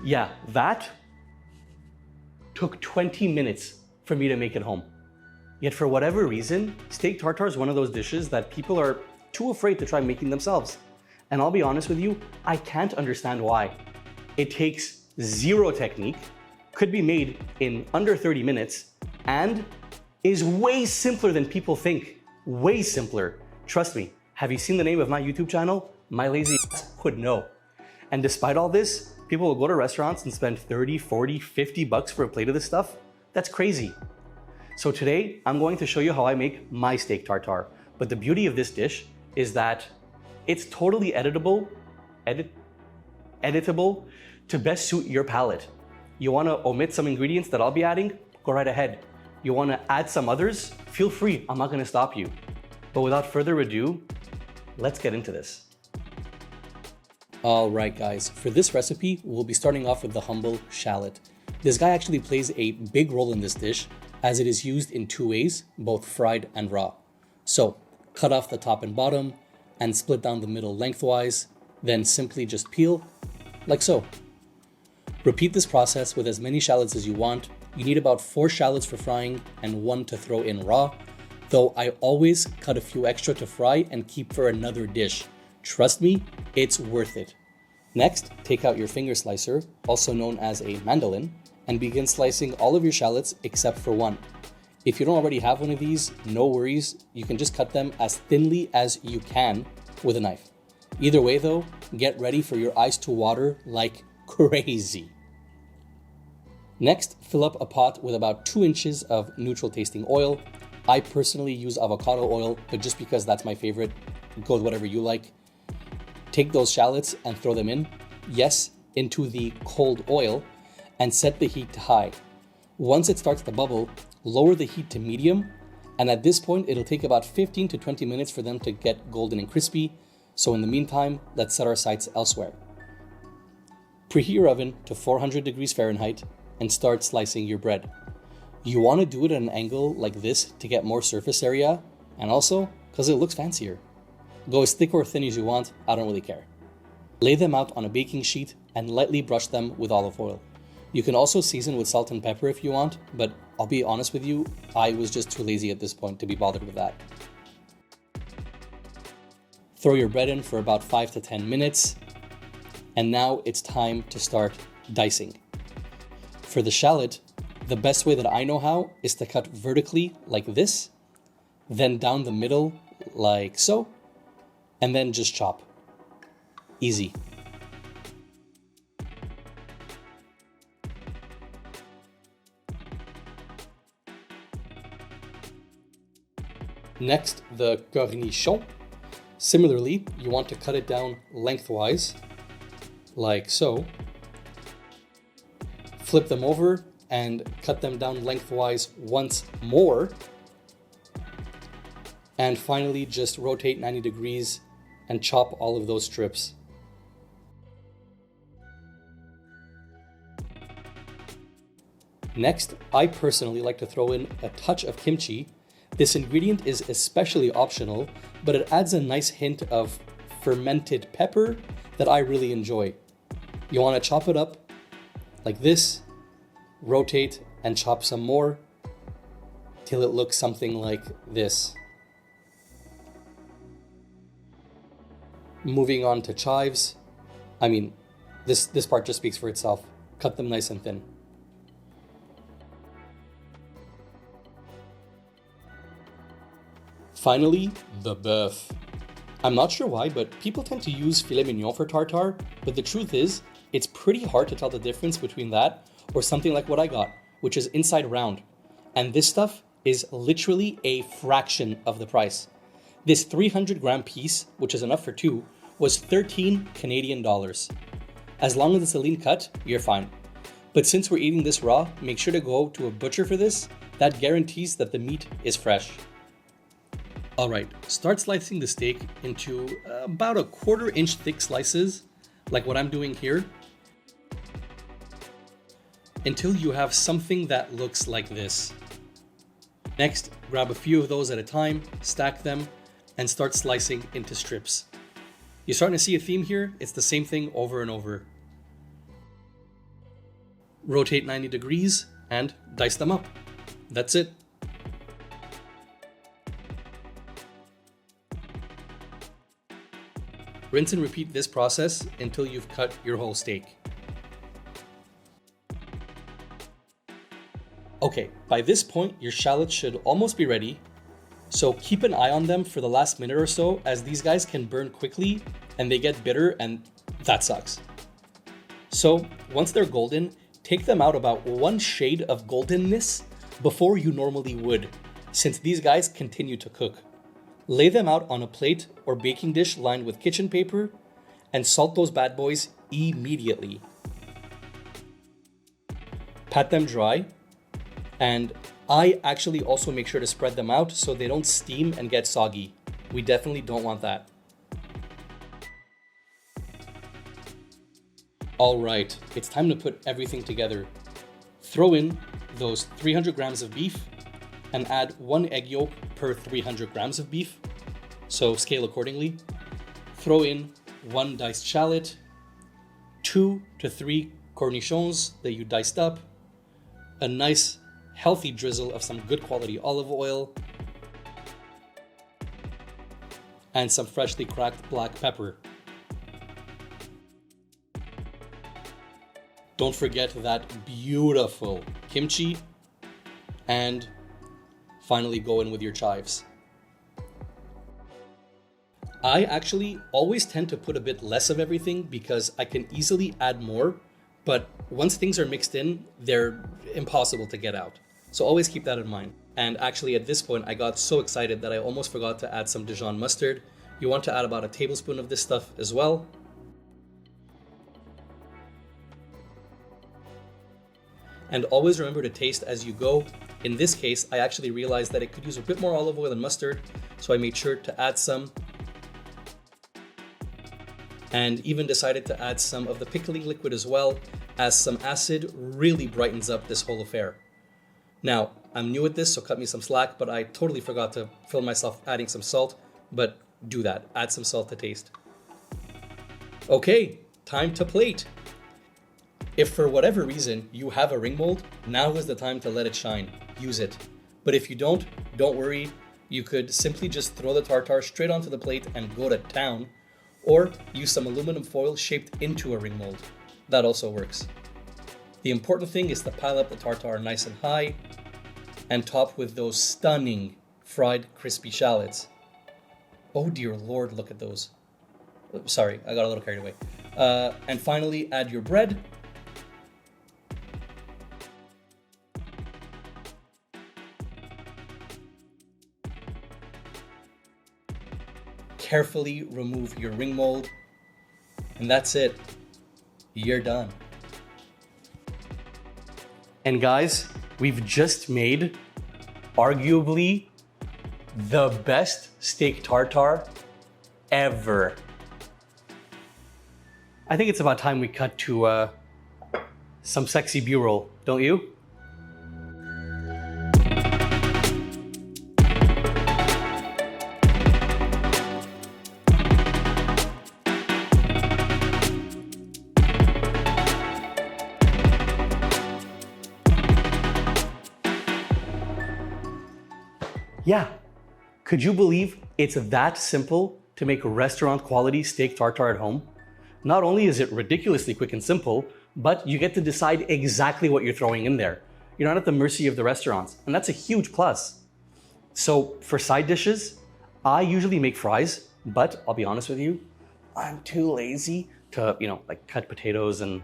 Yeah, that took 20 minutes for me to make it home. Yet for whatever reason, steak tartare is one of those dishes that people are too afraid to try making themselves. And I'll be honest with you, I can't understand why. It takes zero technique, could be made in under 30 minutes, and is way simpler than people think. Way simpler. Trust me, have you seen the name of my YouTube channel? My lazy ass would know. And despite all this, people will go to restaurants and spend 30, 40, 50 bucks for a plate of this stuff. That's crazy. So today, I'm going to show you how I make my steak tartare. But the beauty of this dish is that it's totally editable to best suit your palate. You want to omit some ingredients that I'll be adding? Go right ahead. You want to add some others? Feel free, I'm not going to stop you. But without further ado, let's get into this. All right, guys, for this recipe, we'll be starting off with the humble shallot. This guy actually plays a big role in this dish as it is used in two ways, both fried and raw. So cut off the top and bottom and split down the middle lengthwise, then simply just peel like so. Repeat this process with as many shallots as you want. You need about 4 shallots for frying and 1 to throw in raw, though I always cut a few extra to fry and keep for another dish. Trust me, it's worth it. Next, take out your finger slicer, also known as a mandolin, and begin slicing all of your shallots except for one. If you don't already have one of these, no worries, you can just cut them as thinly as you can with a knife. Either way though, get ready for your eyes to water like crazy. Next, fill up a pot with about 2 inches of neutral tasting oil. I personally use avocado oil, but just because that's my favorite, go with whatever you like. Take those shallots and throw them in, yes, into the cold oil, and set the heat to high. Once it starts to bubble, lower the heat to medium, and at this point, it'll take about 15 to 20 minutes for them to get golden and crispy. So in the meantime, let's set our sights elsewhere. Preheat your oven to 400 degrees Fahrenheit and start slicing your bread. You want to do it at an angle like this to get more surface area, and also because it looks fancier. Go as thick or thin as you want, I don't really care. Lay them out on a baking sheet and lightly brush them with olive oil. You can also season with salt and pepper if you want, but I'll be honest with you, I was just too lazy at this point to be bothered with that. Throw your bread in for about 5 to 10 minutes, and now it's time to start dicing. For the shallot, the best way that I know how is to cut vertically like this, then down the middle like so, and then just chop. Easy. Next, the cornichon. Similarly, you want to cut it down lengthwise, like so. Flip them over and cut them down lengthwise once more. And finally, just rotate 90 degrees and chop all of those strips. Next, I personally like to throw in a touch of kimchi. This ingredient is especially optional, but it adds a nice hint of fermented pepper that I really enjoy. You want to chop it up like this, rotate and chop some more till it looks something like this. Moving on to chives. I mean, this part just speaks for itself. Cut them nice and thin. Finally, the bœuf. I'm not sure why, but people tend to use filet mignon for tartare, but the truth is, it's pretty hard to tell the difference between that or something like what I got, which is inside round. And this stuff is literally a fraction of the price. This 300-gram piece, which is enough for 2, was 13 Canadian dollars. As long as it's a lean cut, you're fine. But since we're eating this raw, make sure to go to a butcher for this. That guarantees that the meat is fresh. All right, start slicing the steak into about 1/4 inch thick slices, like what I'm doing here, until you have something that looks like this. Next, grab a few of those at a time, stack them, and start slicing into strips. You're starting to see a theme here? It's the same thing over and over. rotate 90 degrees, and dice them up. That's it. Rinse and repeat this process until you've cut your whole steak. Okay, by this point, your shallots should almost be ready, so keep an eye on them for the last minute or so, as these guys can burn quickly and they get bitter, and that sucks. So once they're golden, take them out about one shade of goldenness before you normally would, since these guys continue to cook. Lay them out on a plate or baking dish lined with kitchen paper and salt those bad boys immediately. Pat them dry, and I actually also make sure to spread them out so they don't steam and get soggy. We definitely don't want that. All right, it's time to put everything together. Throw in those 300 grams of beef and add 1 egg yolk per 300 grams of beef, so scale accordingly. Throw in 1 diced shallot, 2 to 3 cornichons that you diced up, a nice healthy drizzle of some good quality olive oil, and some freshly cracked black pepper. Don't forget that beautiful kimchi, and finally go in with your chives. I actually always tend to put a bit less of everything because I can easily add more, but once things are mixed in, they're impossible to get out. So always keep that in mind. And actually at this point, I got so excited that I almost forgot to add some Dijon mustard. You want to add about a tablespoon of this stuff as well. And always remember to taste as you go. In this case, I actually realized that it could use a bit more olive oil and mustard, so I made sure to add some. And even decided to add some of the pickling liquid as well, as some acid really brightens up this whole affair. Now, I'm new at this, so cut me some slack, but I totally forgot to film myself adding some salt, but do that. Add some salt to taste. Okay, time to plate. If for whatever reason you have a ring mold, now is the time to let it shine. Use it. But if you don't worry. You could simply just throw the tartare straight onto the plate and go to town, or use some aluminum foil shaped into a ring mold. That also works. The important thing is to pile up the tartare nice and high and top with those stunning fried crispy shallots. Oh dear Lord, look at those. Sorry, I got a little carried away. And finally, add your bread. Carefully remove your ring mold, and that's it. You're done. And guys, we've just made arguably the best steak tartare ever. I think it's about time we cut to some sexy B-roll, don't you? Yeah, could you believe it's that simple to make restaurant quality steak tartare at home? Not only is it ridiculously quick and simple, but you get to decide exactly what you're throwing in there. You're not at the mercy of the restaurants, and that's a huge plus. So for side dishes, I usually make fries, but I'll be honest with you, I'm too lazy to, cut potatoes, and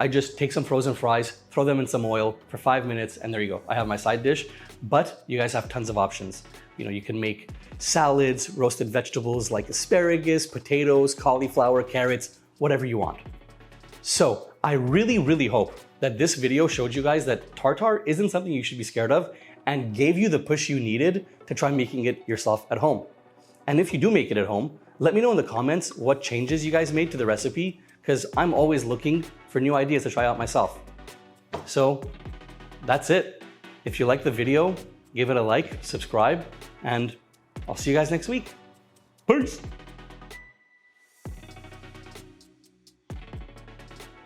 I just take some frozen fries, throw them in some oil for 5 minutes, and there you go. I have my side dish, but you guys have tons of options. You can make salads, roasted vegetables like asparagus, potatoes, cauliflower, carrots, whatever you want. So I really, really hope that this video showed you guys that tartare isn't something you should be scared of and gave you the push you needed to try making it yourself at home. And if you do make it at home, let me know in the comments what changes you guys made to the recipe, because I'm always looking for new ideas to try out myself. So that's it. If you like the video, give it a like, subscribe, and I'll see you guys next week. Peace.